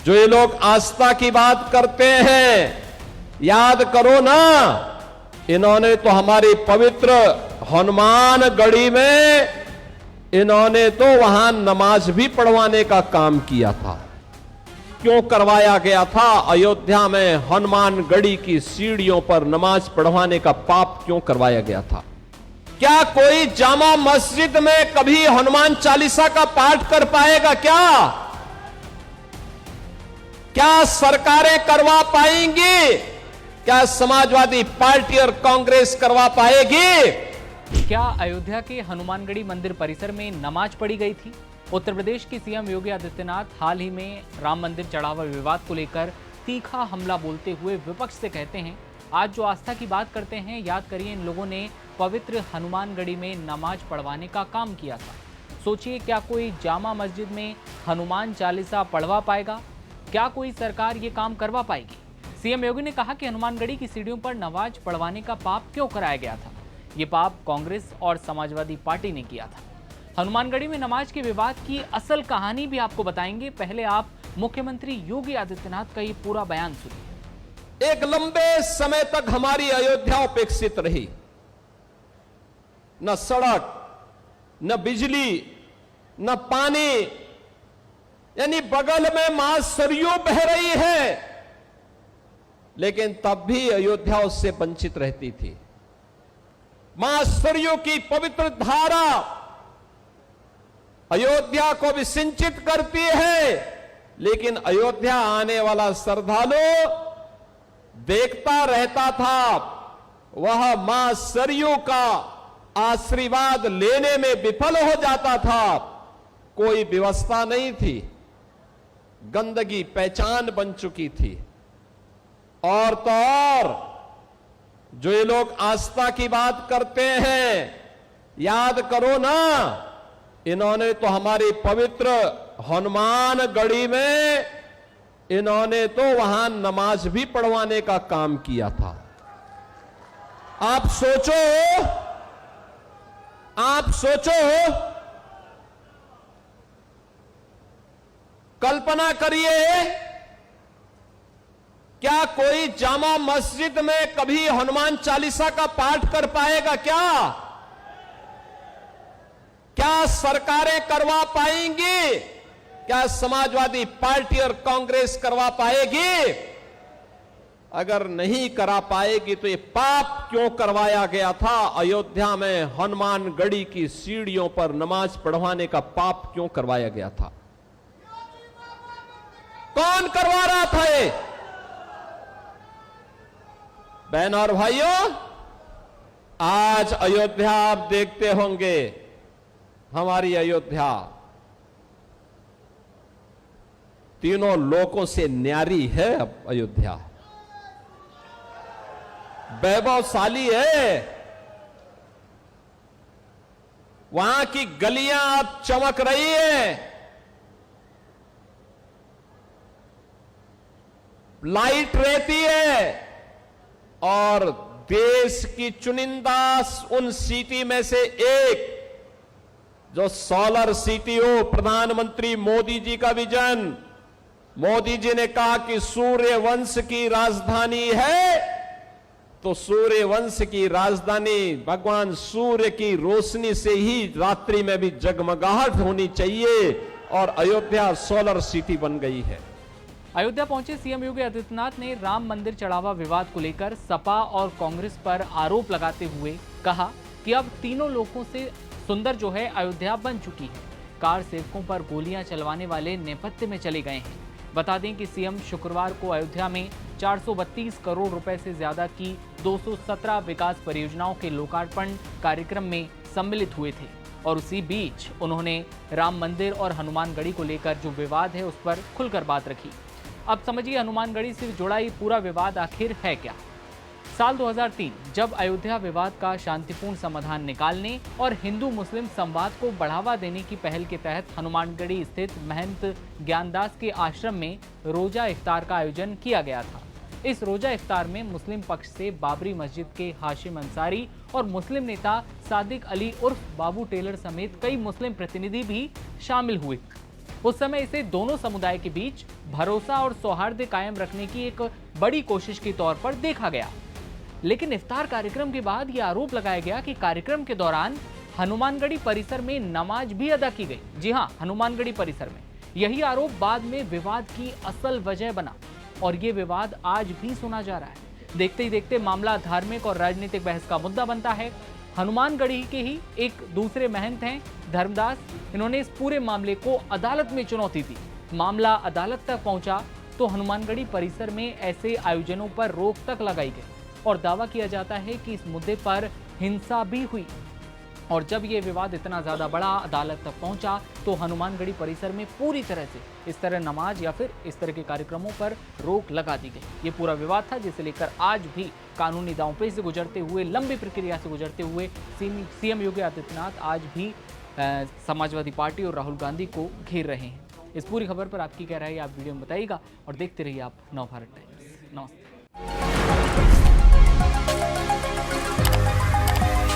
जो ये लोग आस्था की बात करते हैं, याद करो ना, इन्होंने तो हमारी पवित्र हनुमानगढ़ी में इन्होंने तो वहां नमाज भी पढ़वाने का काम किया था। क्यों करवाया गया था? अयोध्या में हनुमानगढ़ी की सीढ़ियों पर नमाज पढ़वाने का पाप क्यों करवाया गया था? क्या कोई जामा मस्जिद में कभी हनुमान चालीसा का पाठ कर पाएगा? क्या सरकारें करवा पाएंगी? क्या समाजवादी पार्टी और कांग्रेस करवा पाएगी? क्या अयोध्या के हनुमानगढ़ी मंदिर परिसर में नमाज पढ़ी गई थी? उत्तर प्रदेश के सीएम योगी आदित्यनाथ हाल ही में राम मंदिर चढ़ावा विवाद को लेकर तीखा हमला बोलते हुए विपक्ष से कहते हैं, आज जो आस्था की बात करते हैं, याद करिए इन लोगों ने पवित्र हनुमानगढ़ी में नमाज पढ़वाने का काम किया था। सोचिए, क्या कोई जामा मस्जिद में हनुमान चालीसा पढ़वा पाएगा? क्या कोई सरकार ये काम करवा पाएगी? सीएम योगी ने कहा कि हनुमानगढ़ी की सीढ़ियों पर नमाज पढ़वाने का पाप क्यों कराया गया था। ये पाप कांग्रेस और समाजवादी पार्टी ने किया था। हनुमानगढ़ी में नमाज के विवाद की असल कहानी भी आपको बताएंगे। पहले आप मुख्यमंत्री योगी आदित्यनाथ का ये पूरा बयान सुनिए। एक लंबे समय तक हमारी अयोध्या उपेक्षित रही। न सड़क, न बिजली, न पानी, यानी बगल में मां सरयू बह रही है, लेकिन तब भी अयोध्या उससे वंचित रहती थी। मां सरयू की पवित्र धारा अयोध्या को भी सिंचित करती है, लेकिन अयोध्या आने वाला श्रद्धालु देखता रहता था, वह मां सरयू का आशीर्वाद लेने में विफल हो जाता था। कोई व्यवस्था नहीं थी, गंदगी पहचान बन चुकी थी। और तो और, जो ये लोग आस्था की बात करते हैं, याद करो ना, इन्होंने तो हमारी पवित्र हनुमानगढ़ी में इन्होंने तो वहां नमाज भी पढ़वाने का काम किया था। आप सोचो, कल्पना करिए, क्या कोई जामा मस्जिद में कभी हनुमान चालीसा का पाठ कर पाएगा? क्या सरकारें करवा पाएंगी? क्या समाजवादी पार्टी और कांग्रेस करवा पाएगी? अगर नहीं करा पाएगी तो ये पाप क्यों करवाया गया था? अयोध्या में हनुमानगढ़ी की सीढ़ियों पर नमाज पढ़वाने का पाप क्यों करवाया गया था? कौन करवा रहा था ये? बहनों और भाइयों, आज अयोध्या आप देखते होंगे, हमारी अयोध्या तीनों लोकों से न्यारी है। अब अयोध्या वैभवशाली है। वहां की गलियां अब चमक रही है, लाइट रहती है, और देश की चुनिंदा उन सिटी में से एक जो सोलर सिटी हो, प्रधानमंत्री मोदी जी का विजन। मोदी जी ने कहा कि सूर्य वंश की राजधानी है, तो सूर्य वंश की राजधानी भगवान सूर्य की रोशनी से ही रात्रि में भी जगमगाहट होनी चाहिए, और अयोध्या सोलर सिटी बन गई है। अयोध्या पहुंचे सीएम योगी आदित्यनाथ ने राम मंदिर चढ़ावा विवाद को लेकर सपा और कांग्रेस पर आरोप लगाते हुए कहा कि अब तीनों लोगों से सुंदर जो है अयोध्या बन चुकी है। कार सेवकों पर गोलियां चलवाने वाले नेपथ्य में चले गए हैं। बता दें कि सीएम शुक्रवार को अयोध्या में 432 करोड़ रुपए से ज्यादा की 217 विकास परियोजनाओं के लोकार्पण कार्यक्रम में सम्मिलित हुए थे, और उसी बीच उन्होंने राम मंदिर और हनुमानगढ़ी को लेकर जो विवाद है उस पर खुलकर बात रखी। अब समझिए हनुमानगढ़ी से जुड़ा ये पूरा विवाद आखिर है क्या। साल 2003 जब अयोध्या विवाद का शांतिपूर्ण समाधान निकालने और हिंदू मुस्लिम संवाद को बढ़ावा देने की पहल के तहत हनुमानगढ़ी स्थित महंत ज्ञानदास के आश्रम में रोजा इफ्तार का आयोजन किया गया था। इस रोजा इफ्तार में मुस्लिम पक्ष से बाबरी मस्जिद के हाशिम अंसारी और मुस्लिम नेता सादिक अली उर्फ बाबू टेलर समेत कई मुस्लिम प्रतिनिधि भी शामिल हुए। उस समय इसे दोनों समुदाय के बीच भरोसा और सौहार्द कायम रखने की एक बड़ी कोशिश के तौर पर देखा गया। लेकिन इफ्तार कार्यक्रम के बाद यह आरोप लगाया गया कि कार्यक्रम के दौरान हनुमानगढ़ी परिसर में नमाज भी अदा की गई। जी हां, हनुमानगढ़ी परिसर में। यही आरोप बाद में विवाद की असल वजह बना और ये विवाद आज भी सुना जा रहा है। देखते ही देखते मामला धार्मिक और राजनीतिक बहस का मुद्दा बनता है। हनुमानगढ़ी के ही एक दूसरे महंत हैं धर्मदास, इन्होंने इस पूरे मामले को अदालत में चुनौती दी। मामला अदालत तक पहुंचा तो हनुमानगढ़ी परिसर में ऐसे आयोजनों पर रोक तक लगाई गई और दावा किया जाता है कि इस मुद्दे पर हिंसा भी हुई। और जब ये विवाद इतना ज्यादा बड़ा, अदालत तक पहुंचा, तो हनुमानगढ़ी परिसर में पूरी तरह से इस तरह नमाज या फिर इस तरह के कार्यक्रमों पर रोक लगा दी गई। ये पूरा विवाद था जिसे लेकर आज भी कानूनी दांवपेच से गुजरते हुए, लंबी प्रक्रिया से गुजरते हुए सीएम योगी आदित्यनाथ आज भी समाजवादी पार्टी और राहुल गांधी को घेर रहे हैं। इस पूरी खबर पर आपकी क्या राय है, आप वीडियो में बताइएगा और देखते रहिए आप नवभारत टाइम्स। नमस्ते।